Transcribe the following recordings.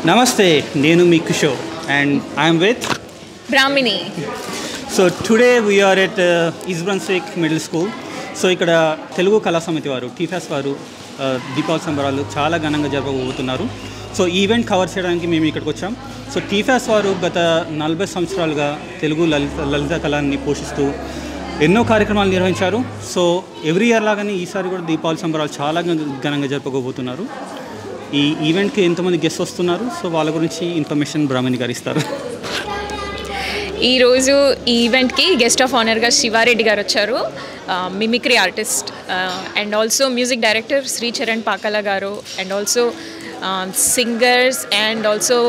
Namaste, Nenu Mi Kishore, and I am with Brahmini. So today we are at East Brunswick Middle School. So ఇక్కడ తెలుగు కళా సమితి వారు TFAS వారు దీపావళి సంబరాలు చాలా ఘనంగా జరపబోతున్నారు. సో ఈవెంట్ కవర్ చేయడానికి మేము ఇక్కడికి వచ్చాం. సో టీఫాస్ వారు గత 40 సంవత్సరాలుగా తెలుగు లలిత కళాన్ని పోషిస్తూ ఎన్నో కార్యక్రమాలు నిర్వహించారు. సో ఎవ్రీ ఇయర్ లాగానే ఈసారి కూడా దీపావళి సంబరాలు చాలా ఘనంగా జరుపుకోబోతున్నారు. ఈ ఈవెంట్కి ఎంతమంది గెస్ట్ వస్తున్నారు, సో వాళ్ళ గురించి ఇన్ఫర్మేషన్ బ్రాహ్మణి గారు ఇస్తారు. ఈరోజు ఈ ఈవెంట్కి గెస్ట్ ఆఫ్ ఆనర్గా శివారెడ్డి గారు వచ్చారు, mimicry artist and also music director Shri Charan Pakala గారు and also singers and also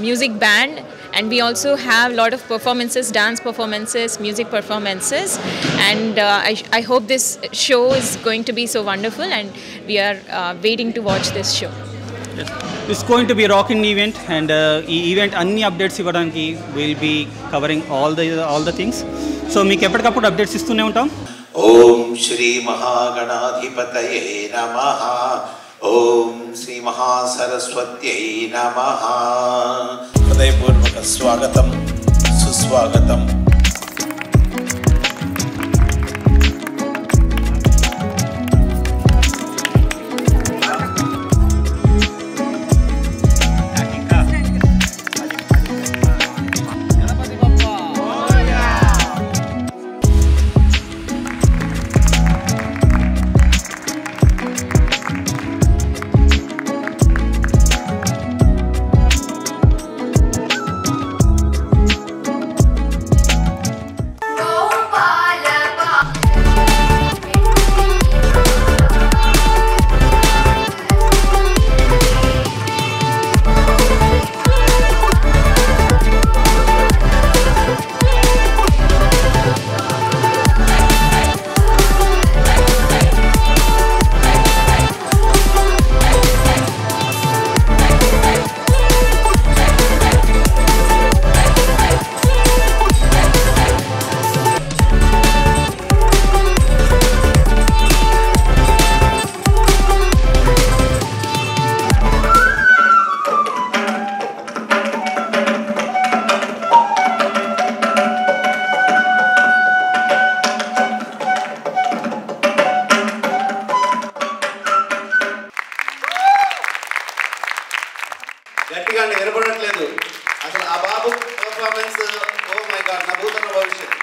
music band. And we also have a lot of performances, dance performances, music performances, and I hope this show is going to be so wonderful, and we are waiting to watch this show. Yes. It's going to be a rocking event, and ee event anni updates ivvadaniki we'll be covering all the things. So meeku eppadikappudu updates istune untam. Om Shri Mahaganadhipataye Namaha. Om Shri Mahasaraswatyai Namaha. హృదయపూర్వక స్వాగతం, సుస్వాగతం. గట్టిగా నిలబడట్లేదు అసలు ఆ బాబు performance. Oh my God, నా భూతన భవిష్యత్.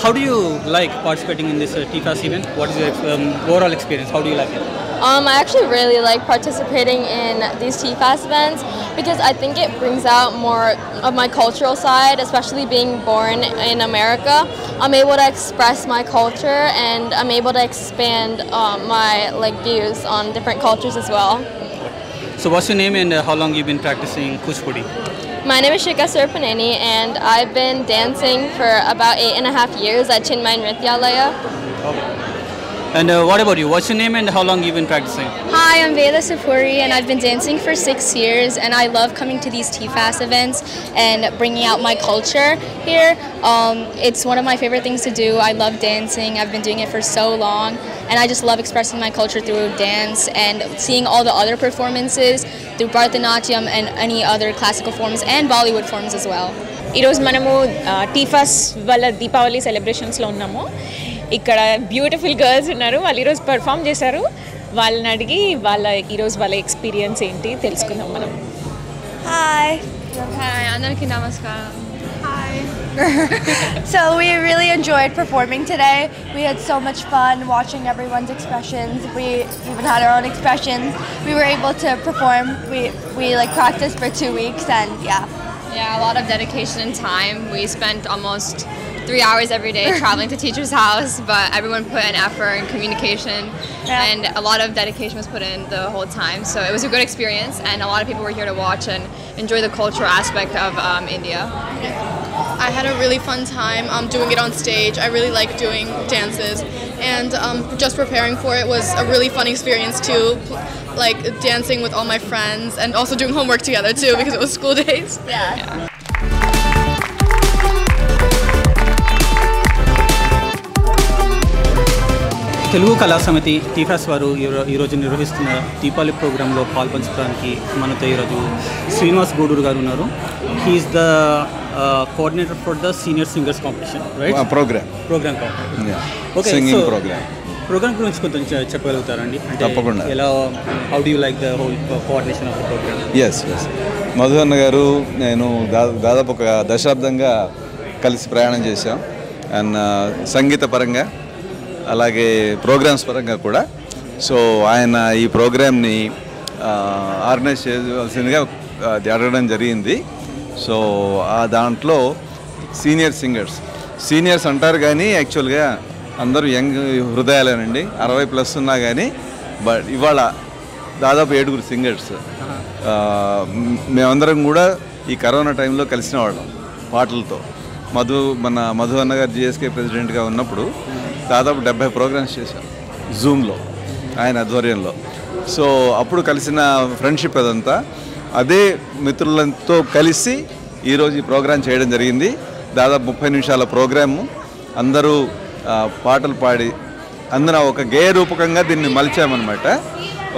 How do you like participating in this TFAS event? What is your overall experience? How do you like it? I actually really like participating in these TFAS events because I think it brings out more of my cultural side, especially being born in America. I'm able to express my culture and I'm able to expand my views on different cultures as well. So what's your name and how long you've been practicing Kuchipudi? My name is Shika Surpaneni and I've been dancing for about 8.5 years at Chinmay Nrityalaya. Okay. And what about you? What's your name and how long you've been practicing? Hi, I'm Veda Sapuri and I've been dancing for 6 years and I love coming to these TFAS events and bringing out my culture here. It's one of my favorite things to do. I love dancing. I've been doing it for so long and I just love expressing my culture through dance and seeing all the other performances through Bharatanatyam and any other classical forms and Bollywood forms as well. ఈరోజు మనము TFAS వాళ్ళ దీపావళి సెలబ్రేషన్స్లో ఉన్నాము. ఇక్కడ beautiful girls ఉన్నారు, వాళ్ళు ఈరోజు perform చేశారు. వాళ్ళని అడిగి ఈరోజు వాళ్ళ ఎక్స్పీరియన్స్ ఏంటి తెలుసుకుందాం మనం. Hi. Hi, Anarki Namaskaram. Hi. So we really enjoyed performing today. We had so much fun watching everyone's expressions. We even had our own expressions. We were able to perform. We practiced for 2 weeks and yeah. Yeah, a lot of dedication and time. We spent almost 3 hours every day traveling to teacher's house, but everyone put in effort and communication, and a lot of dedication was put in the whole time. So it was a good experience, and a lot of people were here to watch and enjoy the cultural aspect of India. I had a really fun time doing it on stage. I really like doing dances, and just preparing for it was a really fun experience too. Like dancing with all my friends and also doing homework together too because it was school days. Yeah. Telugu కళా సమితి TFAS వారు ఈరోజు నిర్వహిస్తున్న దీపావళి ప్రోగ్రాంలో పాల్పంచడానికి మనతో ఈరోజు శ్రీనివాస్ గూడూరు గారు ఉన్నారు. He's the coordinator for the senior singers competition, right? Programme okay. Programme గురించి కొంచెం చెప్పగలుగుతారండి? తప్పకుండా. ఎలా, how do you like the whole coordination of the programme? Yes Madhu అన్న గారు నేను దాదాపు ఒక దశాబ్దంగా కలిసి ప్రయాణం చేశాం. అండ్ సంగీత పరంగా అలాగే ప్రోగ్రామ్స్ పరంగా కూడా. సో ఆయన ఈ ప్రోగ్రామ్ని ఆర్గనైజ్ చేయవలసిందిగా అడగడం జరిగింది. సో ఆ దాంట్లో సీనియర్స్ అంటారు కానీ యాక్చువల్గా అందరూ యంగ్ హృదయాలేనండి. 60+ ఉన్నా కానీ బట్ ఇవాళ దాదాపు 7 సింగర్స్. మేమందరం కూడా ఈ కరోనా టైంలో కలిసిన వాళ్ళం పాటలతో. మన మధు అన్న గారు జిఎస్కే ప్రెసిడెంట్గా ఉన్నప్పుడు దాదాపు 70 ప్రోగ్రామ్స్ చేశాం జూమ్లో ఆయన ఆధ్వర్యంలో. సో అప్పుడు కలిసిన ఫ్రెండ్షిప్ అదంతా. అదే మిత్రులతో కలిసి ఈరోజు ఈ ప్రోగ్రాం చేయడం జరిగింది. దాదాపు 30 నిమిషాల ప్రోగ్రాము. అందరూ పాటలు పాడి అందున ఒక గేయ రూపకంగా దీన్ని మలిచామన్నమాట.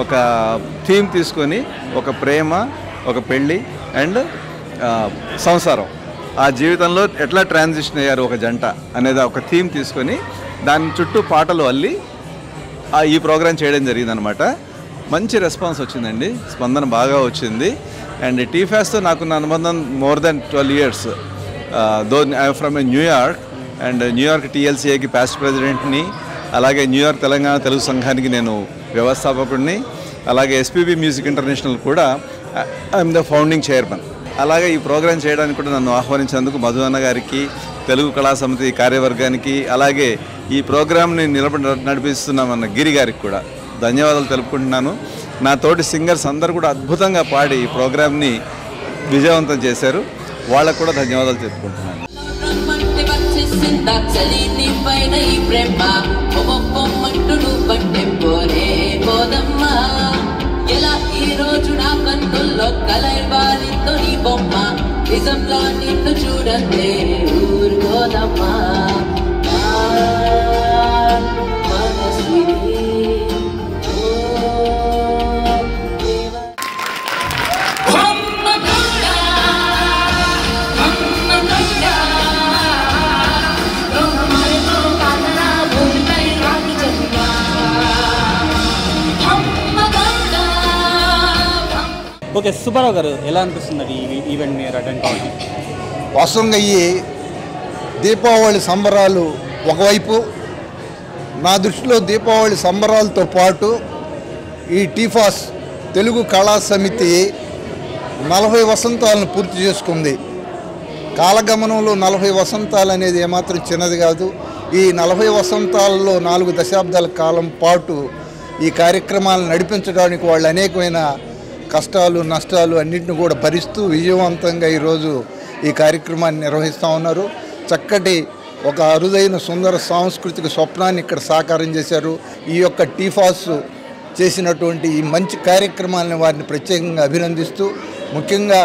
ఒక థీమ్ తీసుకొని ఒక ప్రేమ, ఒక పెళ్ళి అండ్ సంసారం, ఆ జీవితంలో ఎట్లా ట్రాన్సిషన్ అయ్యారు ఒక జంట అనేది ఒక థీమ్ తీసుకొని దాని చుట్టూ పాటలు అల్లి ఈ ప్రోగ్రాం చేయడం జరిగిందనమాట. మంచి రెస్పాన్స్ వచ్చిందండి, స్పందన బాగా వచ్చింది. అండ్ టీఫాస్తో నాకున్న అనుబంధం more than 12 years. Though I from New York and New York TLCAకి పాస్ట్ ప్రెసిడెంట్ని, అలాగే న్యూయార్క్ తెలంగాణ తెలుగు సంఘానికి నేను వ్యవస్థాపకుడిని, అలాగే SPB మ్యూజిక్ ఇంటర్నేషనల్ కూడా ఐఎమ్ ద ఫౌండింగ్ చైర్మన్. అలాగే ఈ ప్రోగ్రాం చేయడానికి కూడా నన్ను ఆహ్వానించినందుకు మధు అన్న గారికి, తెలుగు కళా సమితి కార్యవర్గానికి, అలాగే ఈ ప్రోగ్రాంని నడిపిస్తున్న మన గిరి గారికి కూడా ధన్యవాదాలు తెలుపుకుంటున్నాను. నా తోటి సింగర్స్ అందరూ కూడా అద్భుతంగా పాడి ఈ ప్రోగ్రాంని విజయవంతం చేశారు. వాళ్ళకు కూడా ధన్యవాదాలు తెలుపుకుంటున్నాను. ఎలా ఈ రోజు నా కన్నుల్లో కలైవాలితో నీ బొమ్మ, నిజంగా నిన్ను చూడండి ఊరుకోదమ్మా. ఓకే, సుబ్బారావు గారు ఎలా అనిపిస్తుంది ఈ ఈవెంట్ మీరు అటెండ్ కావాలి? వాస్తవంగా ఈ దీపావళి సంబరాలు ఒకవైపు, నా దృష్టిలో దీపావళి సంబరాలతో పాటు ఈ టీఫాస్ తెలుగు కళా సమితి 40 వసంతాలను పూర్తి చేసుకుంది. కాలగమనంలో 40 వసంతాలు అనేది ఏమాత్రం చిన్నది కాదు. ఈ 40 వసంతాలలో 4 దశాబ్దాల కాలం పాటు ఈ కార్యక్రమాలను నడిపించడానికి వాళ్ళు అనేకమైన కష్టాలు నష్టాలు అన్నింటిని కూడా భరిస్తూ విజయవంతంగా ఈరోజు ఈ కార్యక్రమాన్ని నిర్వహిస్తూ ఉన్నారు. చక్కటి ఒక అరుదైన సుందర సాంస్కృతిక స్వప్నాన్ని ఇక్కడ సాకారం చేశారు. ఈ యొక్క టీఫాస్ చేసినటువంటి ఈ మంచి కార్యక్రమాలను వారిని ప్రత్యేకంగా అభినందిస్తూ, ముఖ్యంగా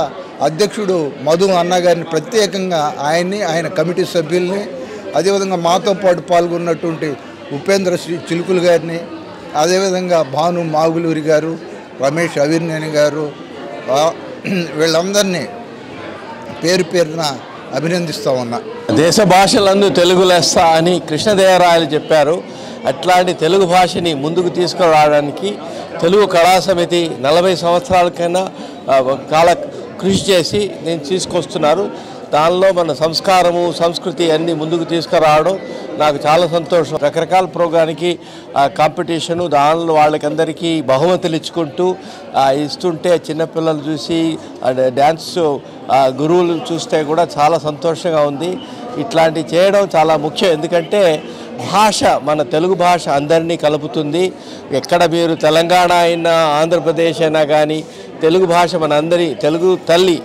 అధ్యక్షుడు మధు అన్నగారిని ప్రత్యేకంగా ఆయన్ని, ఆయన కమిటీ సభ్యుల్ని, అదేవిధంగా మాతో పాటు పాల్గొన్నటువంటి ఉపేంద్ర శ్రీ చిలుకులు గారిని, అదేవిధంగా భాను మాగులూరి గారు, రమేష్ అవిర్నేని గారు, వీళ్ళందరినీ పేరు పేరున అభినందిస్తూ ఉన్నా. దేశ భాషలందు తెలుగు లెస్స అని కృష్ణదేవరాయలు చెప్పారు. అట్లాంటి తెలుగు భాషని ముందుకు తీసుకురావడానికి తెలుగు కళా సమితి 40 సంవత్సరాలకైనా కాల కృషి చేసి నేను తీసుకొస్తున్నారు. దానిలో మన సంస్కారము, సంస్కృతి అన్నీ ముందుకు తీసుకురావడం నాకు చాలా సంతోషం. రకరకాల ప్రోగ్రానికి కాంపిటీషను, దానిలో వాళ్ళకందరికీ బహుమతులు ఇస్తుంటే చిన్నపిల్లలు చూసి డ్యాన్స్ గురువులు చూస్తే కూడా చాలా సంతోషంగా ఉంది. ఇట్లాంటివి చేయడం చాలా ముఖ్యం. ఎందుకంటే భాష, మన తెలుగు భాష అందరినీ కలుపుతుంది. ఎక్కడ మీరు తెలంగాణ అయినా ఆంధ్రప్రదేశ్ అయినా కానీ తెలుగు భాష మన అందరి తెలుగు తల్లి,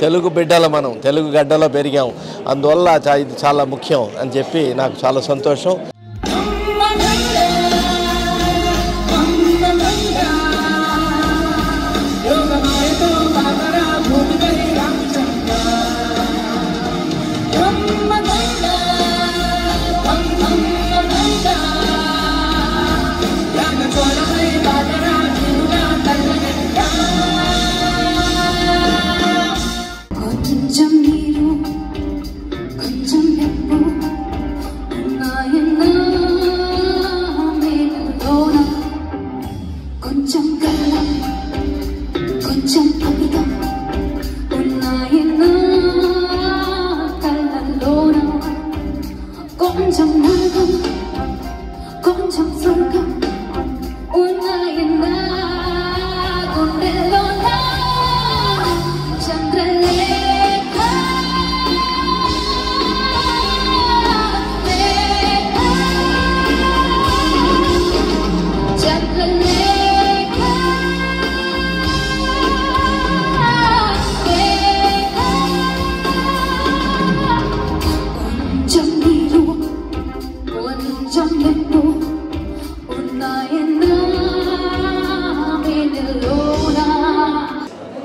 తెలుగు బిడ్డలు, మనం తెలుగు గడ్డలో పెరిగాం. అందువల్ల ఇది చాలా ముఖ్యం అని చెప్పి నాకు చాలా సంతోషం.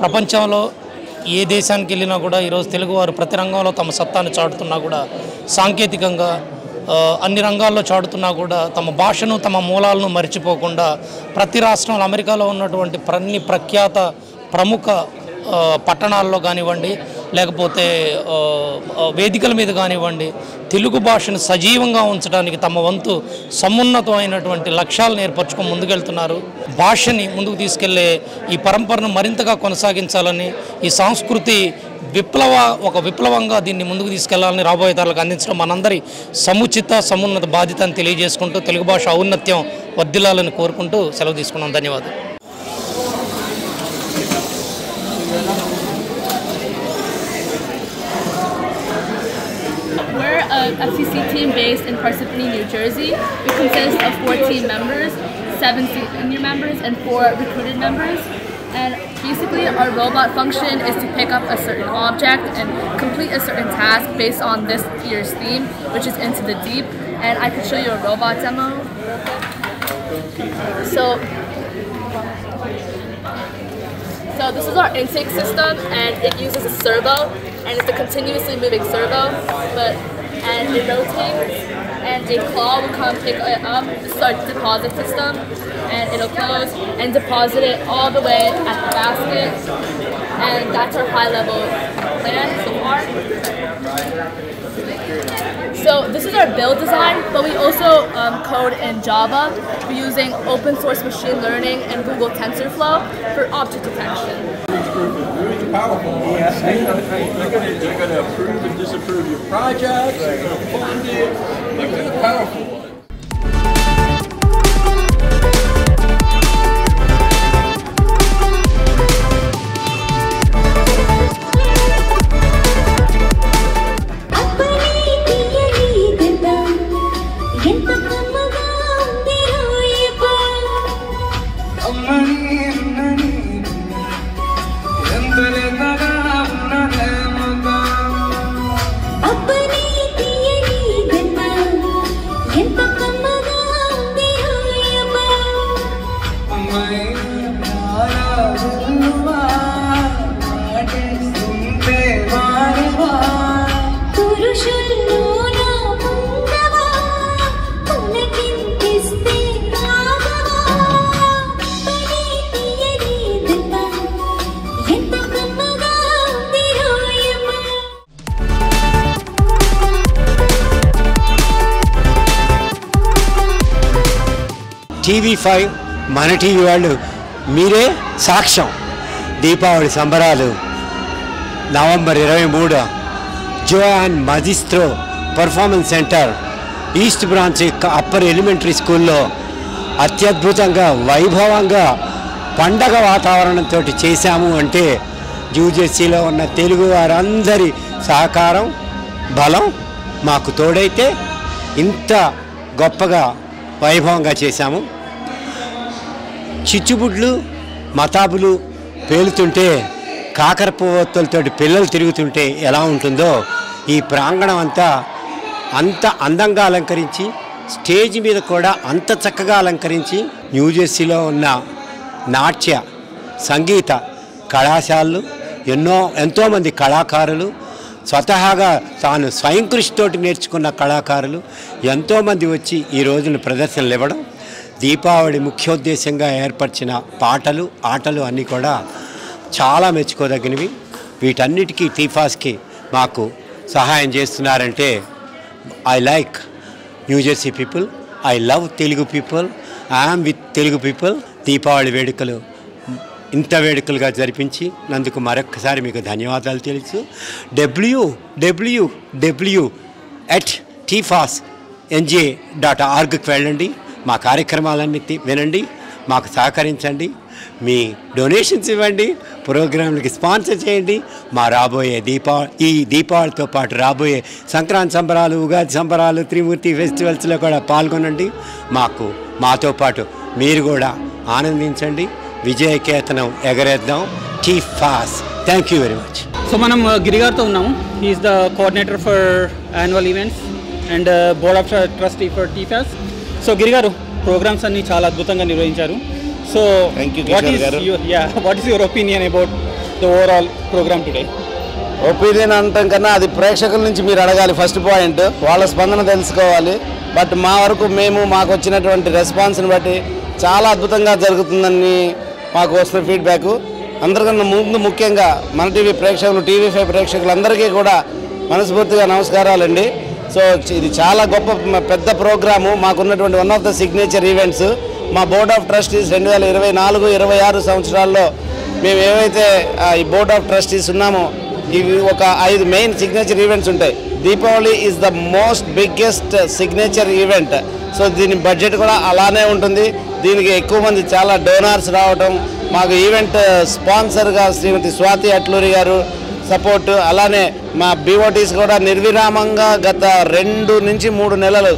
ప్రపంచంలో ఏ దేశానికి వెళ్ళినా కూడా ఈరోజు తెలుగువారు ప్రతి రంగంలో తమ సత్తాను చాటుతున్నా కూడా, సాంకేతికంగా అన్ని రంగాల్లో చాటుతున్నా కూడా తమ భాషను తమ మూలాలను మర్చిపోకుండా ప్రతి రాష్ట్రంలో అమెరికాలో ఉన్నటువంటి అన్ని ప్రఖ్యాత ప్రముఖ పట్టణాల్లో కానివ్వండి, లేకపోతే వేదికల మీద కానివ్వండి, తెలుగు భాషను సజీవంగా ఉంచడానికి తమ వంతు సమున్నతమైనటువంటి లక్ష్యాలను ఏర్పరచుకొని ముందుకెళ్తున్నారు. భాషని ముందుకు తీసుకెళ్లే ఈ పరంపరను మరింతగా కొనసాగించాలని, ఈ సంస్కృతి ఒక విప్లవంగా దీన్ని ముందుకు తీసుకెళ్లాలని రాబోయే తరాలకు అందించడం మనందరి సమున్నత బాధ్యత అని తెలియజేసుకుంటూ తెలుగు భాష ఔన్నత్యం వర్ధిల్లాలని కోరుకుంటూ సెలవు తీసుకున్నాం. ధన్యవాదాలు. We're a FCC team based in Parsippany, New Jersey. We consist of 14 members, 7 senior members, and 4 recruited members. And basically our robot function is to pick up a certain object and complete a certain task based on this year's theme, which is Into the Deep. And I could show you a robot demo. So this is our intake system, and it uses a servo, and it's a continuously moving servo, and it rotates, and a claw will come pick it up. This is our deposit system, and it'll close and deposit it all the way at the basket, and that's our high level plan so far. So this is our build design, but we also code in Java. We're using open source machine learning and Google TensorFlow for object detection. Powerful. They're going to approve and disapprove your projects. They're going to fund it. They're powerful. TV5 మన TV వాళ్ళు మీరే సాక్ష్యం. దీపావళి సంబరాలు November 23 జోయాన్ maestro performance centre East Branch Upper Elementary స్కూల్లో అత్యద్భుతంగా వైభవంగా పండగ వాతావరణంతో చేశాము అంటే న్యూజెర్సీలో ఉన్న తెలుగు వారందరి సహకారం బలం మాకు తోడైతే ఇంత గొప్పగా వైభవంగా చేశాము. చిచ్చుబుడ్లు మతాబులు పేలుతుంటే కాకరపువ్వొత్తులతో పిల్లలు తిరుగుతుంటే ఎలా ఉంటుందో ఈ ప్రాంగణం అంత అందంగా అలంకరించి స్టేజ్ మీద కూడా అంత చక్కగా అలంకరించి న్యూజెర్సీలో ఉన్న నాట్య సంగీత కళాశాలలు ఎంతోమంది కళాకారులు స్వతహాగా తాను స్వయం కృషితోటి నేర్చుకున్న కళాకారులు ఎంతోమంది వచ్చి ఈ రోజున ప్రదర్శనలు ఇవ్వడం, దీపావళి ముఖ్యోద్దేశంగా ఏర్పరిచిన పాటలు ఆటలు అన్నీ కూడా చాలా మెచ్చుకోదగినవి. వీటన్నిటికీ టీఫాస్కి మాకు సహాయం చేస్తున్నారంటే I like New Jersey people, I love Telugu people, I'm with Telugu people. Deepavali వేడుకలు ఇంత వేడుకలుగా జరిపించి నందుకు మరొకసారి మీకు ధన్యవాదాలు తెలుసు. www@tfasnj.orgకి వెళ్ళండి, మా కార్యక్రమాలన్నీ వినండి, మాకు సహకరించండి, మీ డొనేషన్స్ ఇవ్వండి, ప్రోగ్రాంలకి స్పాన్సర్ చేయండి. మా రాబోయే ఈ దీపావళితో పాటు రాబోయే సంక్రాంతి సంబరాలు, ఉగాది సంబరాలు, త్రిమూర్తి ఫెస్టివల్స్లో కూడా పాల్గొనండి. మాతో పాటు మీరు కూడా ఆనందించండి. విజయకేతనం ఎగరేద్దాం. TFAS. Thank you very much. So మనం గిరిగారితో ఉన్నాము. He is the coordinator for annual events and board of trustee for TFAS. So గిరిగారు, ప్రోగ్రామ్స్ అన్ని చాలా అద్భుతంగా నిర్వహించారు. So what is your opinion about the overall program today? Opinion అంటాం కన్నా అది ప్రేక్షకుల నుంచి మీరు అడగాలి. ఫస్ట్ పాయింట్ వాళ్ళ స్పందన తెలుసుకోవాలి. బట్ మా వరకు మాకు వచ్చినటువంటి రెస్పాన్స్ని బట్టి చాలా అద్భుతంగా జరుగుతుందని మాకు వస్తున్న ఫీడ్బ్యాక్. అందరికన్నా ముఖ్యంగా మన టీవీ ప్రేక్షకులు, TV5 ప్రేక్షకులందరికీ కూడా మనస్ఫూర్తిగా నమస్కారాలండి. సో ఇది చాలా గొప్ప పెద్ద ప్రోగ్రాము. మాకున్నటువంటి one of the signature events. మా బోర్డ్ ఆఫ్ ట్రస్టీస్ 2024-26 సంవత్సరాల్లో మేము ఏవైతే ఈ బోర్డ్ ఆఫ్ ట్రస్టీస్ ఉన్నామో ఇవి ఒక 5 మెయిన్ సిగ్నేచర్ ఈవెంట్స్ ఉంటాయి. Deepavali is the most biggest signature event. So దీని బడ్జెట్ కూడా అలానే ఉంటుంది. దీనికి ఎక్కువ మంది చాలా డోనార్స్ రావడం, మాకు ఈవెంట్ స్పాన్సర్గా శ్రీమతి స్వాతి అట్లూరి గారు సపోర్ట్, అలానే మా BOTs కూడా నిర్విరామంగా గత 2 నుంచి 3 నెలలు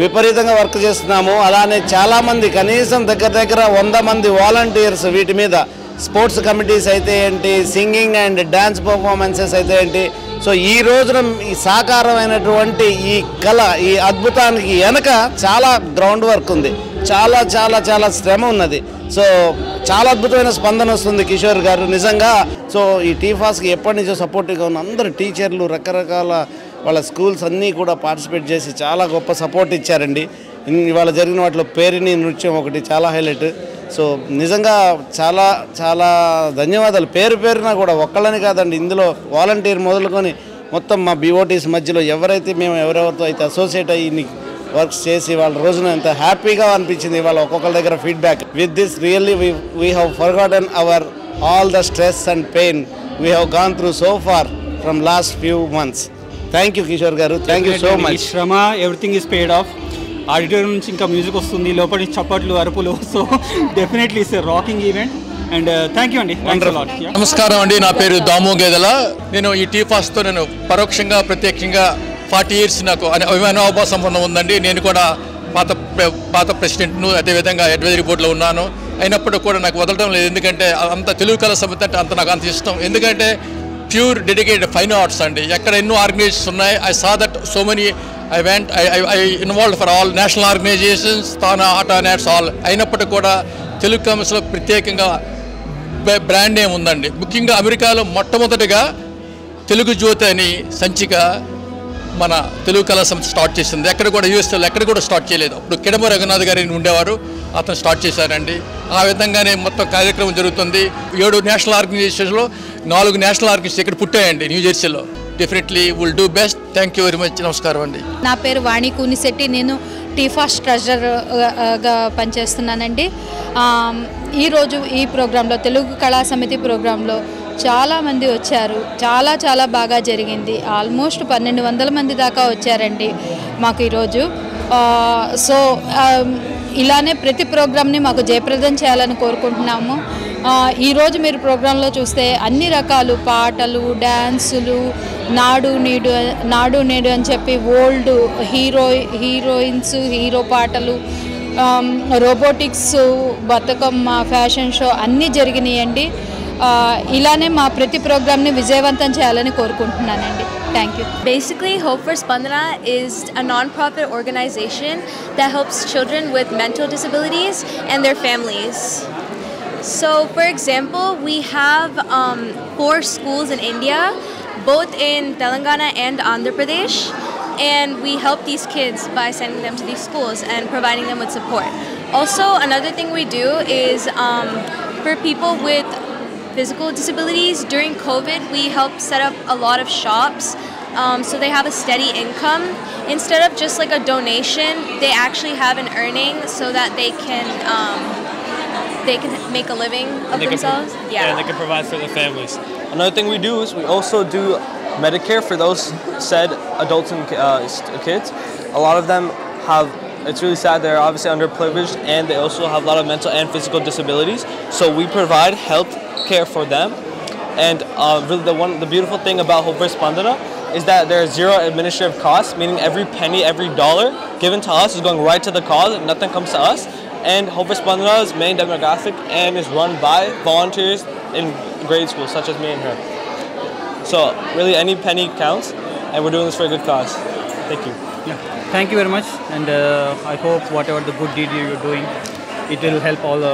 విపరీతంగా వర్క్ చేస్తున్నాము. అలానే చాలామంది కనీసం దగ్గర 100 మంది వాలంటీర్స్ వీటి మీద, స్పోర్ట్స్ కమిటీస్ అయితే ఏంటి, సింగింగ్ అండ్ డ్యాన్స్ పర్ఫార్మెన్సెస్ అయితే ఏంటి. సో ఈ రోజున ఈ సాకారమైనటువంటి ఈ కళ, ఈ అద్భుతానికి వెనక చాలా గ్రౌండ్ వర్క్ ఉంది, చాలా చాలా చాలా శ్రమ ఉన్నది. సో చాలా అద్భుతమైన స్పందన వస్తుంది కిషోర్ గారు నిజంగా. సో ఈ టీఫాస్కి ఎప్పటి నుంచో సపోర్టివ్గా ఉన్న అందరు టీచర్లు, రకరకాల వాళ్ళ స్కూల్స్ అన్నీ కూడా పార్టిసిపేట్ చేసి చాలా గొప్ప సపోర్ట్ ఇచ్చారండి. ఇవాళ జరిగిన వాటిలో పేరిని నృత్యం ఒకటి చాలా హైలైట్. సో నిజంగా చాలా చాలా ధన్యవాదాలు పేరున కూడా, ఒక్కళ్ళని కాదండి. ఇందులో వాలంటీర్ మొదలుకొని మొత్తం మా BOTs మధ్యలో ఎవరైతే మేము ఎవరెవరితో అయితే అసోసియేట్ అయ్యి వర్క్స్ చేసి వాళ్ళ రోజున ఎంత హ్యాపీగా అనిపించింది వాళ్ళ ఒక్కొక్కరి దగ్గర feedback. With this really we have forgotten our all the stress and pain we have gone through so far from last few months. Thank you Kishore garu, thank you so much. శ్రమ everything is paid off. Auditorium నుంచి ఇంకా music వస్తుంది, లోపల నుంచి చప్పట్లు, అరుపులు. So definitely it's rocking event and thank you అండి. నమస్కారం అండి, నా పేరు దాము గేదెల. నేను ఈ టీఫాస్తో నేను పరోక్షంగా ప్రత్యక్షంగా 40 years నాకు అవినాభావ సంబంధం ఉందండి. నేను కూడా పాత ప్రెసిడెంట్ను, అదేవిధంగా అడ్వైజరీ బోర్డులో ఉన్నాను. అయినప్పుడు కూడా నాకు వదలడం లేదు, ఎందుకంటే అంత తెలుగు కళా సమితి అంటే అంత నాకు అంత ఇష్టం. ఎందుకంటే ప్యూర్ డెడికేటెడ్ ఫైన్ ఆర్ట్స్ అండి. ఎక్కడ ఎన్నో ఆర్గనైజేషన్స్ ఉన్నాయి. I saw that so many I involved for all national organizations, Thana, Ata, Nats, all. అయినప్పటికీ కూడా తెలుగు కమిషన్లో ప్రత్యేకంగా బ్రాండ్ నేమ్ ఉందండి. ముఖ్యంగా అమెరికాలో మొట్టమొదటిగా తెలుగు జ్యోతి అని సంచిక మన తెలుగు కళా సంస్థ స్టార్ట్ చేసింది. ఎక్కడ కూడా యూఎస్ఏలో ఎక్కడ కూడా స్టార్ట్ చేయలేదు. అప్పుడు కిడమ రఘునాథ్ గారు ఉండేవారు, అతను స్టార్ట్ చేశారండి. ఆ విధంగానే మొత్తం కార్యక్రమం జరుగుతుంది. 7 నేషనల్ ఆర్గనైజేషన్స్లో 4 నేషనల్ ఆర్గనైజేషన్ ఇక్కడ పుట్టాయండి న్యూజెర్సీలో. Definitely will do best. Thank you very much. నమస్కారం అండి. నా పేరు వాణి కూనిశెట్టి. నేను టీఫాస్ ట్రెజరర్గా పనిచేస్తున్నానండి. ఈరోజు ఈ ప్రోగ్రాంలో, తెలుగు కళా సమితి ప్రోగ్రాంలో చాలామంది వచ్చారు. చాలా చాలా బాగా జరిగింది. ఆల్మోస్ట్ 1200 మంది దాకా వచ్చారండి మాకు ఈరోజు. సో ఇలానే ప్రతి ప్రోగ్రామ్ని మాకు జయప్రదం చేయాలని కోరుకుంటున్నాము. ఈరోజు మీరు ప్రోగ్రాంలో చూస్తే అన్ని రకాలు పాటలు, డ్యాన్సులు, నాడు నేడు అని చెప్పి ఓల్డ్ హీరోయిన్స్, హీరో పాటలు, రోబోటిక్స్, బతుకమ్మ, ఫ్యాషన్ షో అన్నీ జరిగినాయండి. ఇలానే మా ప్రతి ప్రోగ్రామ్ని విజయవంతం చేయాలని కోరుకుంటున్నానండి. Thank you. Basically, Hope for Spandana is a non-profit organization that helps children with mental disabilities and their families. So, for example, we have 4 schools in India, both in Telangana and Andhra Pradesh, and we help these kids by sending them to these schools and providing them with support. Also, another thing we do is for people with physical disabilities, during COVID, we helped set up a lot of shops so they have a steady income. Instead of just like a donation, they actually have an earning so that they can make a living of themselves. Yeah, and they can provide for their families. Another thing we do is we also do Medicare for those said adults and kids. A lot of them have, it's really sad, they're obviously underprivileged and they also have a lot of mental and physical disabilities. So we provide health care for them. And really the beautiful thing about Hope for Spandana is that there is zero administrative costs, meaning every penny, every dollar given to us is going right to the cause, nothing comes to us. And Hope for Spandana's main demographic and is run by volunteers in grade school, such as me and her. So really any penny counts, and we're doing this for a good cause. Thank you. Yeah. Thank you very much, and I hope whatever the good deed you're doing it will help all the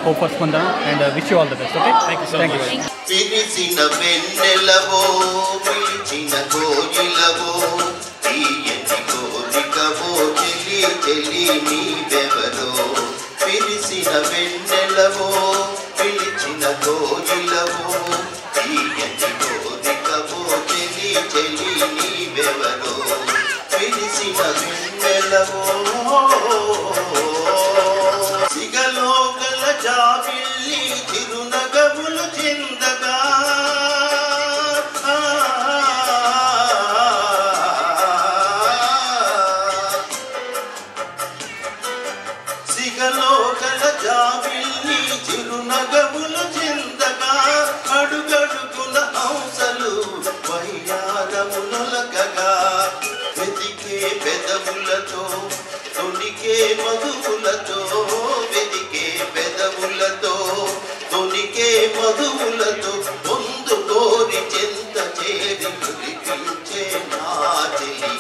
hope for Spandana, and wish you all the best. Okay, thank you so much. పిలిచిన వెన్నెలవో పిలిచిన కోయిలవో తీయని కోరికవో చెలి చెలి నీవెవరో పిలిచిన వెన్నెలవో పిలిచిన కోయిలవో తీయని కోరికవో చెలి చెలి నీవెవరో పిలిచిన వెన్నెలవో సిగలో గల జాబిల్లి తిరునగములు చిందగా సిగలో గల జాబిల్లి తిరునగములు చిందగా అడుగడుగున హంసలు వయ్యారములొలకగా వెతికే పెదవులతో తొలికే మధువులతో వెతికే పెదవులతో తొలికే మధువులతో ముందు కోరి చెంత చేరి పిలిపించే నాచెలి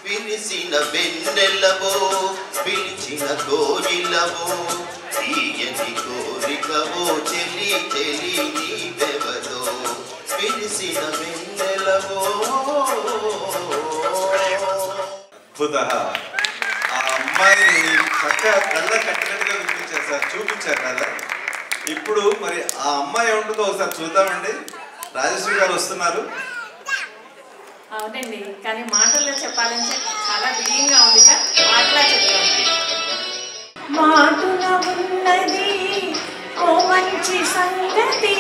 పిలిచిన వెన్నెలవో పిలిచిన కోయిలవో తీయని కోరికవో చెలి చెలి నీవెవరో పిలిచిన వెన్నెలవో ఆ అమ్మాయిని చక్కగా కళ్ళ కట్టినట్టుగా వినిపించారు సార్, చూపించారు కదా. ఇప్పుడు మరి ఆ అమ్మాయి ఏముంటుందో ఒకసారి చూద్దామండి. రాజశ్రీ గారు వస్తున్నారు. అవునండి, కానీ మాటల్లో చెప్పాలంటే చాలా బిడియంగా ఉంది. మాటలా చెప్తాం. మాటున ఉన్నది ఓ మంచి సంగతి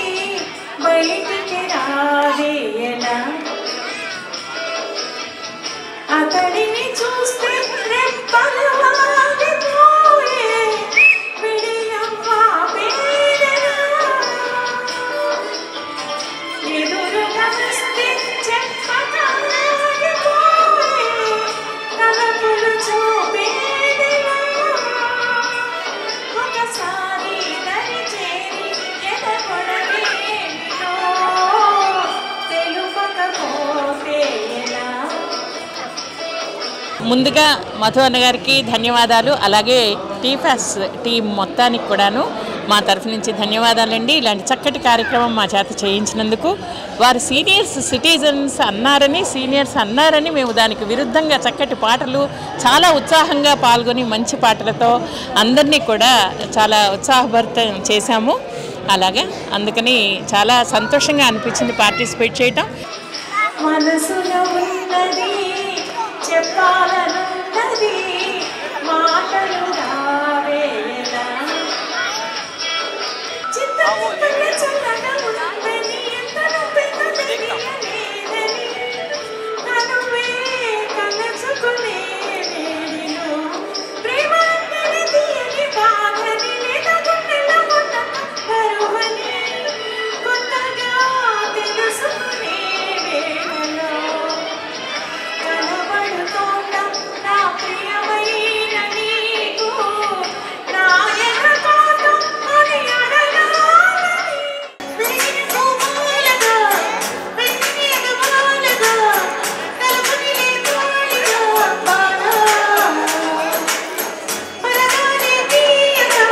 బయటికి రావేయనా అతడిని చూస్తే రెప్పలు వాడిపోయే విడియమ్మ పేదనా ఎదురుగా వస్తే చెప్పతాగిపోయే తలపులు చూపేదనా ఒకసారి దరి చేరి ఎదగొడవేమిటో తెలుపకపోతే ఎలా. ముందుగా మధు అన్న గారికి ధన్యవాదాలు, అలాగే టీఫాస్ టీం మొత్తానికి కూడాను మా తరఫు నుంచి ధన్యవాదాలండి. ఇలాంటి చక్కటి కార్యక్రమం మా చేత చేయించినందుకు. వారు సీనియర్స్ సిటిజన్స్ అన్నారని, సీనియర్స్ అన్నారని మేము దానికి విరుద్ధంగా చక్కటి పాటలు చాలా ఉత్సాహంగా పాల్గొని మంచి పాటలతో అందరినీ కూడా చాలా ఉత్సాహభరితం చేశాము. అలాగే అందుకని చాలా సంతోషంగా అనిపించింది పార్టిసిపేట్ చేయటం. మనసులో ఉన్నది చెప్పాలనున్నది మాటలు రావేలా చిత్తగా చల్లగా ఉందని ఎంతను పెద్దలేదని కనువే కలసుకునే వేడిలో ప్రేమ అందని తీయని బాధని లేదా గుండెలో ఉన్న బరువని కొత్తగా తెలుసుకునే వేళలో కనబడుతోండ నా ప్రియమైన నీకు నా ఎనకాటం అని అడగాలని వెయ్యకుమాలగా వెయ్యకుమాలగా తలపుని లేపాలిగా బాలా పరగానే తీయగా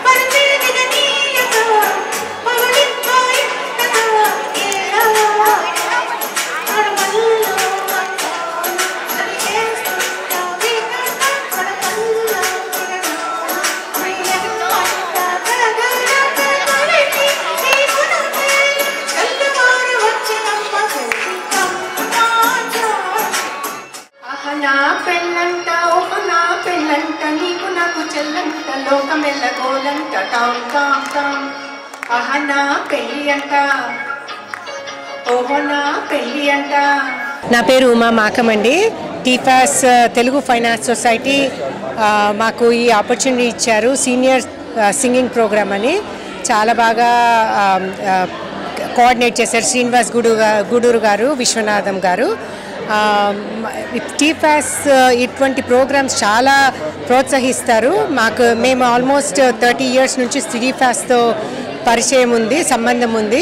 పరిచేదిగా నీయగా పవళింపాయింటగా ఏలా అడమల్లో నా పెళ్ళంట ఒక నా పెళ్ళంట నీకు నాకు చెల్లంట లోకమెల్లగోలంట టామ్ టామ్ టామ్ ఆహ నా పెళ్ళి అంట ఓహో నా పెళ్ళి అంట. నా పేరు Uma మాకమండి. TFAS Telugu finance society మాకు ఈ ఆపర్చునిటీ ఇచ్చారు. సీనియర్ సింగింగ్ ప్రోగ్రామ్ అని చాలా బాగా కోఆర్డినేట్ చేశారు శ్రీనివాస్ గూడూరు గారు, విశ్వనాథం గారు. టీఫాస్ ఇటువంటి ప్రోగ్రామ్స్ చాలా ప్రోత్సహిస్తారు. మేము ఆల్మోస్ట్ 30 years నుంచి టీఫాస్తో పరిచయం ఉంది, సంబంధం ఉంది.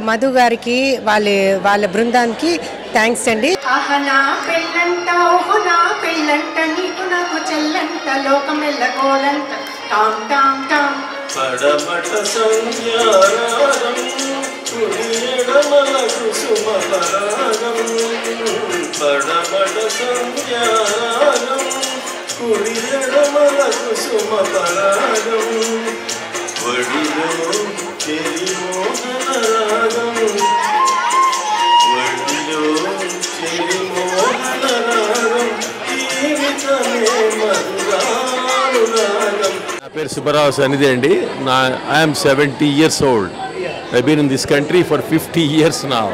మధు గారికి వాళ్ళ బృందానికి థ్యాంక్స్ అండి. ఆహనా పెళ్ళంట ఓహనా పెళ్ళంట నీకు నాకు చెల్లంట లోకమెల్లగోలంట టామ్ టామ్ టామ్ పడమట సంధ్యారాగం కుడియడమల కుసుమపరాగం పడమట సంధ్యారాగం కుడియడమల కుసుమపరాగం వడిలో చెరిమోహన రాగం వడిలో చెరిమోహన రాగం జీవితమే మధురానురాగం. నా పేరు సుబ్బారావు సన్నిధి అండి. I'm 70 years old. I've been in this country for 50 years now.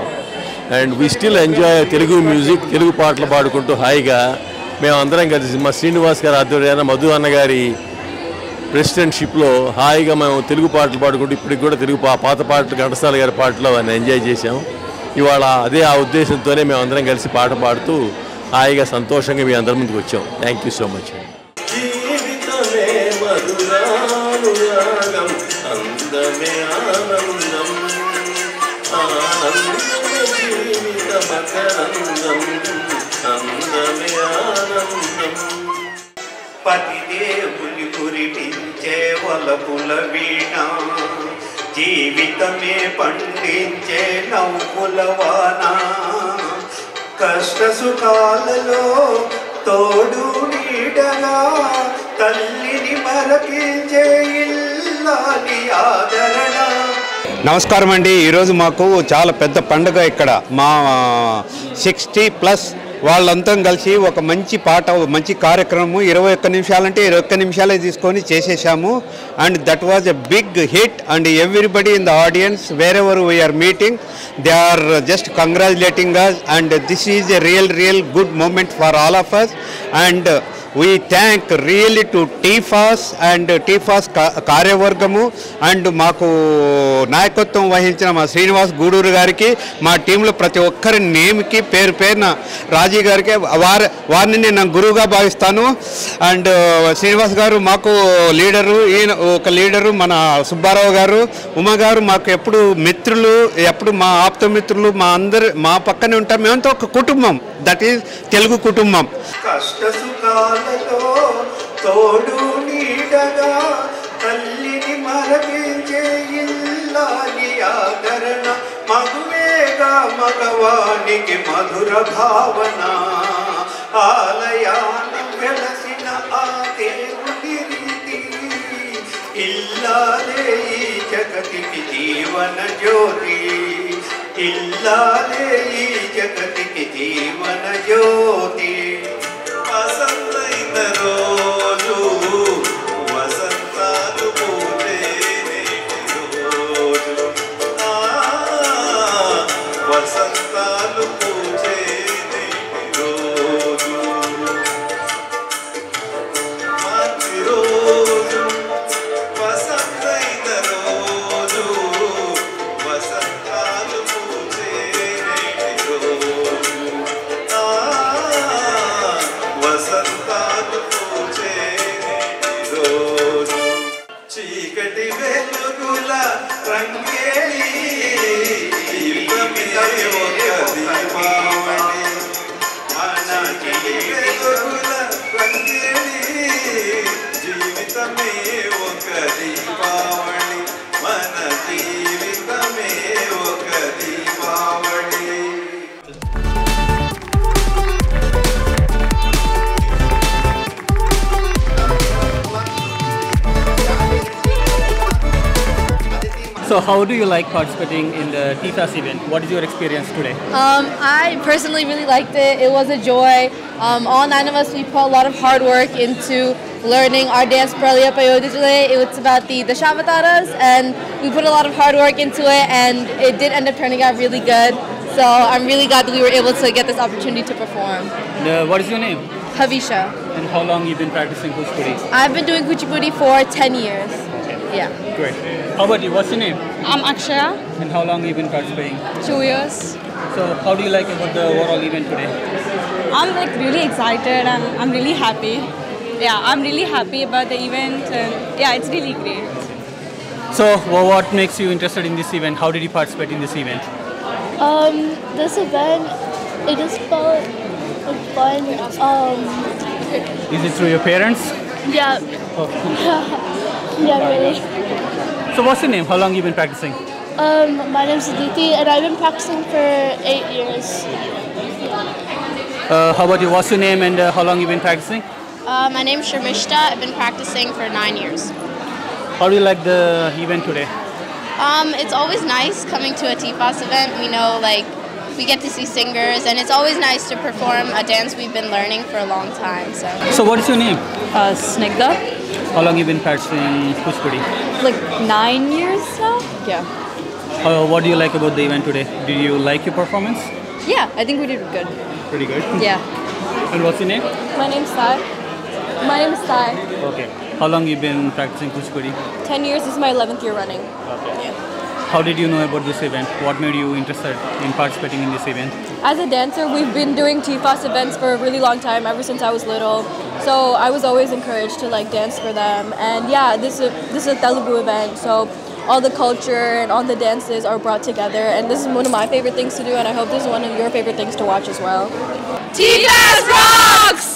And we still enjoy Telugu music, Telugu పాటలు పాడుకుంటూ హాయిగా మేము అందరం కలిసి మా శ్రీనివాస్ గారి ఆధ్వర్యాన మధు అన్న గారి ప్రెసిడెంట్షిప్లో హాయిగా మేము తెలుగు పాటలు పాడుకుంటూ ఇప్పటికి కూడా తెలుగు పాత పాటలు ఘంటసాల గారి పాటలు అవన్నీ ఎంజాయ్ చేసాం. ఇవాళ అదే ఆ ఉద్దేశంతోనే మేము అందరం కలిసి పాట పాడుతూ హాయిగా సంతోషంగా మీ అందరి ముందుకు వచ్చాం. Thank you so much. జీవితమే మధురానురాగం అందమే ఆనందం ఆనందమే జీవితమకరందం అందమే ఆనందం. పతిదేవుని కురిపించే వలపుల వీణ జీవితమే పండించే నవ్వుల వాన కష్ట సుఖాలలో తోడు నీడగా తల్లిని మరపించే ఇల్లాలి ఆదరణ. నమస్కారం అండి. ఈరోజు మాకు చాలా పెద్ద పండుగ ఇక్కడ. మా 60+ వాళ్ళంతా కలిసి ఒక మంచి పాట మంచి కార్యక్రమం 21 నిమిషాలంటే 21 నిమిషాలే తీసుకొని చేసేసాము. And that was a big hit and everybody in the audience wherever we are meeting they are just congratulating us and this is a real good moment for all of us అండ్ we thank really to TFAS and TFAS కార్యవర్గము and మాకు నాయకత్వం వహించిన మా శ్రీనివాస్ గూడూరు గారికి మా టీంలో ప్రతి ఒక్కరి నేమ్కి పేరున రాజీ గారికి వారిని నేను గురువుగా భావిస్తాను. అండ్ శ్రీనివాస్ గారు మాకు లీడరు, ఈయన ఒక లీడరు మన సుబ్బారావు గారు, ఉమా గారు మాకు ఎప్పుడు మిత్రులు, ఎప్పుడు మా ఆప్త మిత్రులు, మా పక్కనే ఉంటాం. మేమంతా ఒక కుటుంబం, దట్ ఈజ్ తెలుగు కుటుంబం. కష్ట సుఖాలలో తోడు నీడగా తల్లిని మరపించే ఇల్లాలి ఆదరణ మగువేగా మగవానికి మధుర భావన ఆలయాన వెలసిన ఆ దేవుని రీతి ఇల్లాలే ఈ జగతికి జీవన జ్యోతి ఇల్లాలే ఈ జగతికి జీవన జ్యోతి. వసంతైన రోజు వసంతాలు పూజే రోజు వసంతాలు పూజే రోజు మంచి రోజు వసంతైన రోజు వసంతాలు పూజే రోజు వసంతాలు పూజే రోజు చీకటి వెలుగుల రంగేలి జీవితమే ఒక దీపావళి మన వెలుగుల రంగేలి జీవితమే ఒక దీపావళి మన జీవితమే ఒక Deepavali. So how do you like participating in the TFAS event? What is your experience today? I personally really liked it. It was a joy. All 9 of us, we put a lot of hard work into learning our dance Pralaya Payodijale. It was about the Dashavataras, and we put a lot of hard work into it, and it did end up turning out really good. So I'm really glad that we were able to get this opportunity to perform. And, what is your name? Havisha. And how long you been practicing Kuchipudi? I've been doing Kuchipudi for 10 years. Yeah. Great. How about you? What's your name? I'm Akshaya. And how long you been participating? 2 years. So how do you like about the overall event today? I'm like really excited and I'm really happy. Yeah, I'm really happy about the event and yeah, it's really great. So what makes you interested in this event? How did you participate in this event? This event It is fun. It's fun. Is it through your parents? Yeah. Okay. Yeah, really. So what's your name? How long you been practicing? My name's Aditi, and I've been practicing for 8 years. How about you? What's your name and how long you been practicing? My name's Sharmishta. I've been practicing for 9 years. How do you like the event today? It's always nice coming to a TFAS event. We know, like, we get to see singers, and it's always nice to perform a dance we've been learning for a long time. So what is your name? Snigdha. How long you been practicing Kuchipudi? Like 9 years now? Yeah. What do you like about the event today? Did you like your performance? Yeah, I think we did good. Pretty good? Yeah. And what's your name? My name's Sai. My name's Sai. Okay. How long you been practicing Kuchipudi? 10 years. This is my 11th year running. Okay. Yeah. How did you know about this event? What made you interested in participating in this event? As a dancer, we've been doing TFAS events for a really long time, ever since I was little. So I was always encouraged to like dance for them. And yeah, this is a Telugu event, so all the culture and all the dances are brought together. And this is one of my favorite things to do, and I hope this is one of your favorite things to watch as well. TFAS rocks!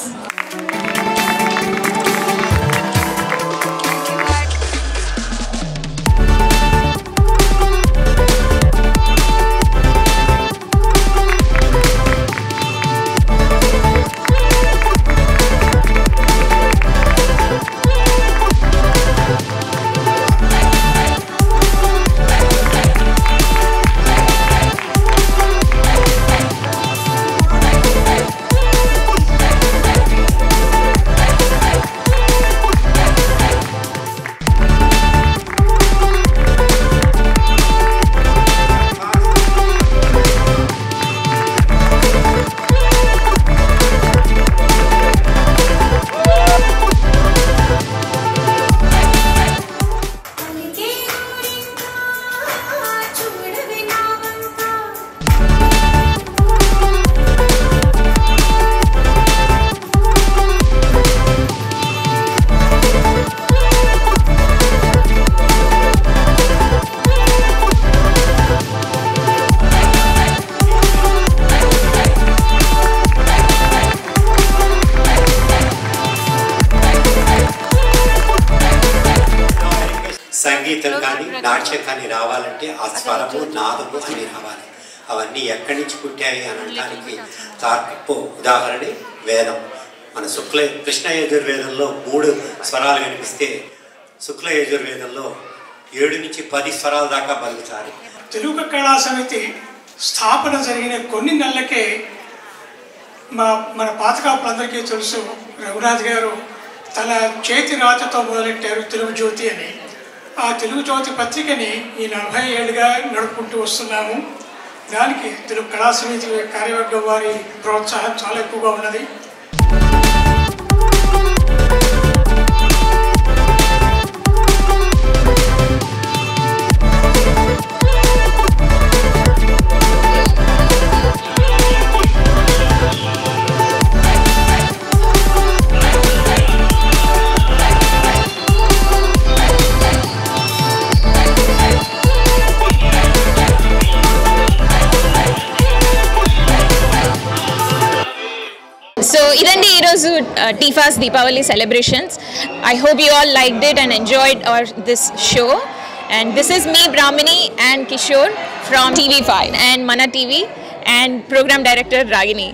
సంగీతం కానీ నాట్యం కానీ రావాలంటే ఆ స్వరము నాదము అన్నీ రావాలి. అవన్నీ ఎక్కడి నుంచి పుట్టాయి అనడానికి తార్కిపు ఉదాహరణే వేదం. మన కృష్ణ యజుర్వేదంలో 3 స్వరాలు కనిపిస్తే శుక్ల యజుర్వేదంలో 7 నుంచి 10 స్వరాల దాకా పలుకుతారు. తెలుగు కళా సమితి స్థాపన జరిగిన కొన్ని నెలలకే మన పాతకాపులందరికీ తెలుసు, రఘునాథ్ గారు తన చేతి రాతతో మొదలెట్టారు తెలుగు జ్యోతి అని. ఆ తెలుగు జ్యోతి పత్రికని ఈ 40 ఏళ్ళుగా నడుపుకుంటూ వస్తున్నాము. దానికి తెలుగు కళా సమితి కార్యవర్గం వారి ప్రోత్సాహం చాలా ఎక్కువగా ఉన్నది. So idandi ఈరోజు TFAS Deepavali celebrations. I hope you all liked it and enjoyed this show. And this is me, Brahmini and Kishore from TV5 and Mana TV and program director Ragini.